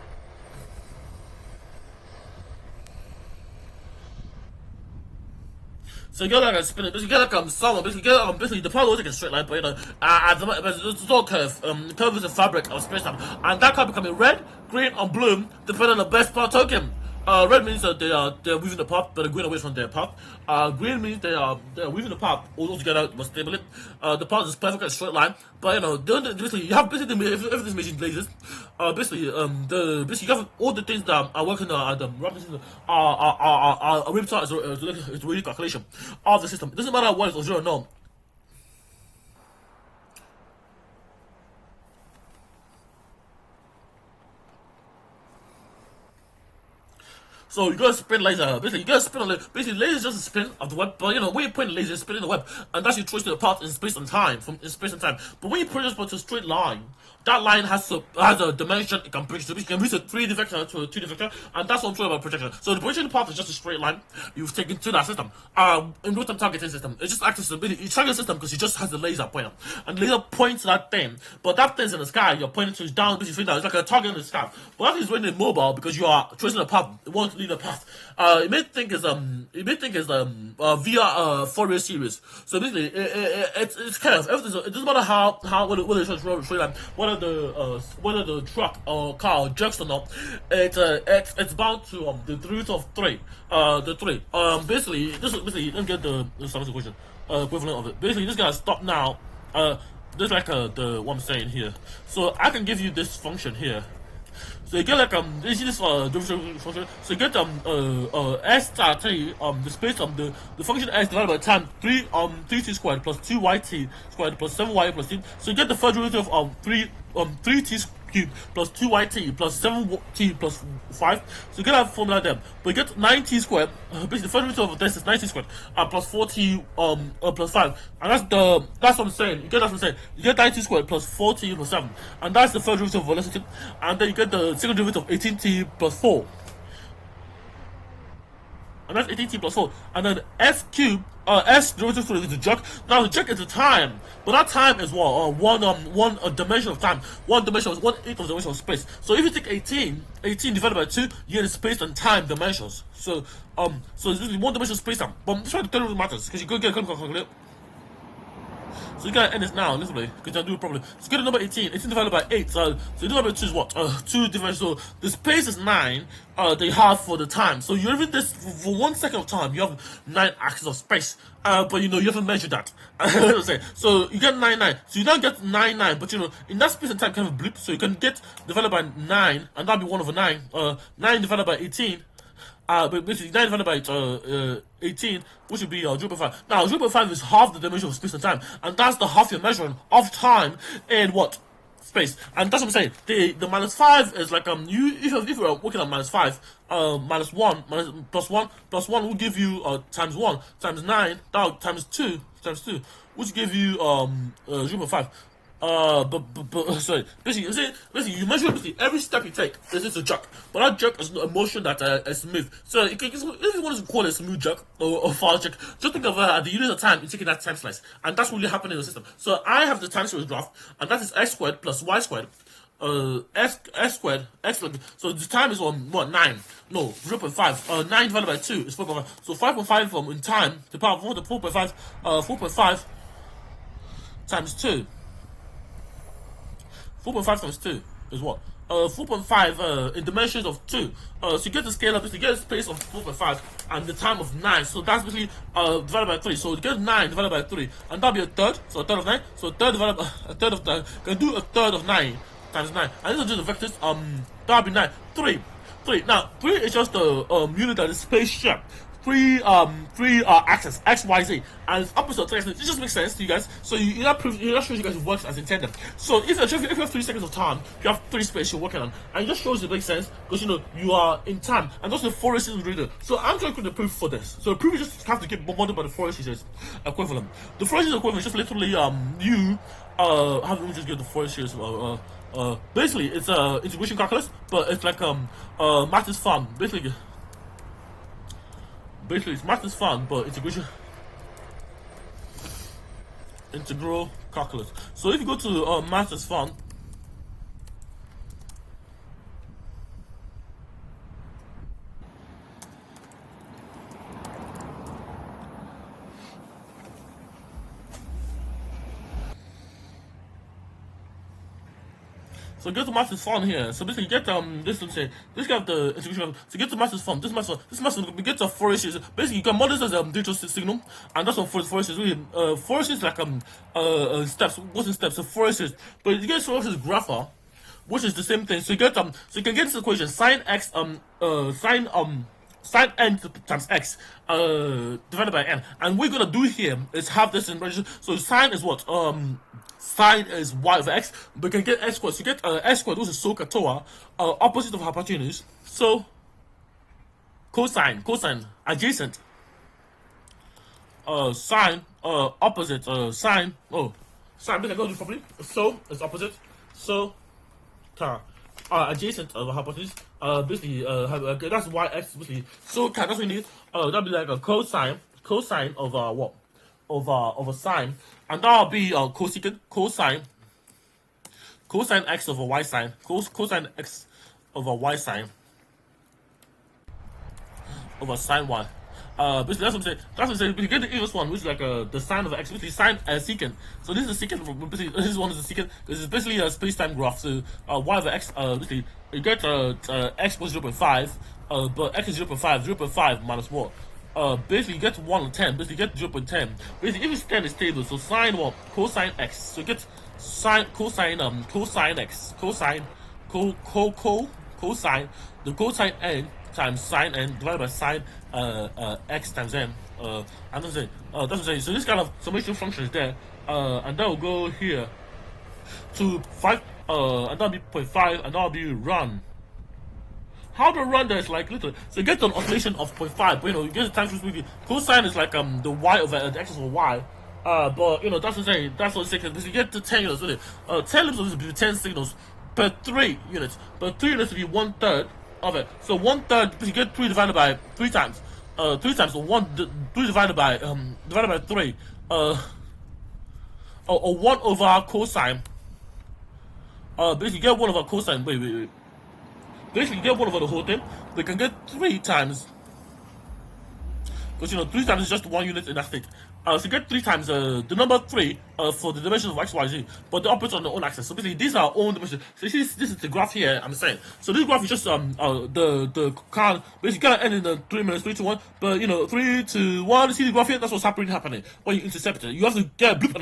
So you get like a spin, basically you get like someone, basically you get basically the part looks like a straight line, but you know, it's all curve. The curve is a fabric of space time, and that can become red, green, and blue depending on the best part token. Red means that they're weaving the path, but they're going away from their path. Green means they're weaving the path all together, but stable it. The path is perfect, a straight line. But you know, basically you have basically everything's machine lasers. Basically you have all the things that are working at the rapid are ripped out as a really calculation of the system. It doesn't matter what it's 0 or no. So you gotta spin laser. Basically, you gotta spin on laser. Basically, laser is just a spin of the web. But you know, when you point the laser, spinning the web, and that's your choice to the path in space and time. In space and time. But when you point this to a straight line, that line has a dimension it can break. So you can reach a 3D vector to a 2D vector, and that's what I'm talking about projection. So the projection path is just a straight line you've taken to that system. In real-time targeting system, it just acts as a target system because it just has a laser pointer, and the laser points to that thing. But that thing's in the sky. You're pointing to down, basically down. It's like a target in the sky. But that is when it's mobile because you are tracing a path. It wants to lead a path. It may think is via Fourier series. So basically, it's kind of everything. It doesn't matter how whether it's straight line, whether the truck or car jerks or not. It's bound to the root of 3. The 3. Basically, this is basically you don't get the equation equivalent of it. Basically, this gonna stop now. Just like what I'm saying here. So I can give you this function here. So you get like this is differential function. So you get s star t the space the function s divided by time 3t squared plus 2yt squared plus 7y plus t. So you get the first derivative of 3 3t cubed plus 2yt plus 7t plus 5. So you get that formula there. But you get 9t squared. Basically, the first derivative of this is 9t squared plus 4t plus 5. And that's what I'm saying. You get that's what I'm saying. You get 9t squared plus 4t plus 7. And that's the first derivative of velocity. And then you get the second derivative of 18t plus 4. And that's 18t plus 4. And then s cubed, s derivative is the jerk. Now the jerk is the time, but that time is what? One dimension of time. One dimension is 1/8 of the dimension of space. So if you take 18 divided by 2, you get the space and time dimensions. So so it's really one dimension space time. But I'm trying to tell you what matters, because you go get a calculator. So you gotta end this now, literally, because I do it properly. So get the number 18. 18 divided by 8. So the number 2 is what? 2 divided. So the space is 9. They have for the time. So you're even this for 1 second of time. You have 9 axes of space. But you haven't measured that. So you get 9. So you don't get 9. But in that space and time, kind of blip. So you can get divided by 9, and that'd be 1/9. 9 divided by 18. But basically 9 divided by 18, which would be 0.5. Now 0.5 is half the dimension of space and time, and that's the half you're measuring of time in what? Space. And that's what I'm saying. The -5 is like if you are working on -5, -1 plus 1 will give you times 1 times 9 times 2 which give you 0.5. But sorry. Basically, you measure every step you take. This is a jerk, but that jerk is a motion that is smooth. So if you want to call it a smooth jerk or fast jerk, just think of the unit of time you're taking that time slice, and that's really happening in the system. So I have the time series graph, and that is x squared plus y squared. S squared, so the time is on what? 9? No, 0.5. 9 divided by 2 is 4.5. So 5.5 in time, the power of 4.5, 4.5 times 2. 4.5 times 2 is what? 4.5 in dimensions of 2. So you get the scale up, you get a space of 4.5 and the time of 9. So that's basically divided by 3. So you get 9 divided by 3, and that'll be a third. So a third of 9. So a third divided by a third of 9. You can do a third of 9 times 9. And these are just the vectors. That'll be 9. 3. Now 3 is just the unit that is space shape. Three axes, X, Y, Z, and it's opposite. It just makes sense to you guys. So that shows you guys it works as intended. So if you have 3 seconds of time, you have 3 space you're working on, and it just shows it makes sense because you are in time, and that's the Fourier series reader. So I'm going to put the proof for this. So the proof you just have to get bombarded by the Fourier series equivalent. The Fourier series equivalent is just literally you how do we just get the Fourier series? Basically it's integration calculus, but it's like math is fun. Basically, it's math is fun, but integral calculus. So if you go to math is fun, so get to math is fun here. So basically, get this kind of the integration. So get to math is fun. This we get to Fourier series. Basically, you can model this as digital signal, and that's what Fourier series really. Fourier series like steps. What's in steps? So Fourier series, but you get Fourier series grapher, which is the same thing. So you get so you can get this equation sine x sine n times x divided by n, and what we're gonna do here is have this in register. So sine is what sine is y over x, but you can get x squared. So you get x squared, which is SOHCAHTOA, opposite of hypotenuse. So cosine adjacent, sine opposite, sine sine. Because I go do properly. So it's opposite. So adjacent of hypotenuse. Basically that's yx basically. So that's what we need. That'll be like a cosine of what? Of a sine, and that'll be cosecant, cosine x over y sine, cosine x over y sine over sine y. Basically that's what I'm saying. But you get the inverse one, which is like the sine of x, which is sine secant. So this is a secant. Basically, this one is a secant because it's basically a space-time graph. So y over x, basically you get x was 0.5, but x is 0.5 minus what? Basically you get 1 on 10, basically you get 0.10. Basically if it's 10 is stable, so sine what? Cosine x. So you get cosine x, cosine the cosine n times sine n divided by sine x times n. And that's what I'm saying. So this kind of summation function is there, and that will go here to 5 and that'll be 0.5, and that'll be run. How to run there is like literally, so you get to an oscillation of 0.5, but you get the time frequency. Cosine is like the y over the axis of y. But that's what I'm saying. That's what I'm saying. Because you get to 10 units with it. 10 loops will be 10 signals per 3 units. But 3 units will be 1/3 of it. So 1/3, because you get 3 divided by 3 times. 3 times, so 3 divided by 3. Or 1 over cosine. Basically, you get 1 over cosine. Wait. Basically, you get 1 over the whole thing. They can get 3 times. Because 3 times is just 1 unit in that state. So you get 3 times the number 3 for the dimensions of x, y, z, but they operate on their own axis. So basically, these are our own dimensions. So this is the graph here. I'm saying. So this graph is just the kind basically gonna end in the 3 minutes, 3 to 1. But 3 to 1. See the graph here? That's what's happening. When you intercept it, you have to get a bloop and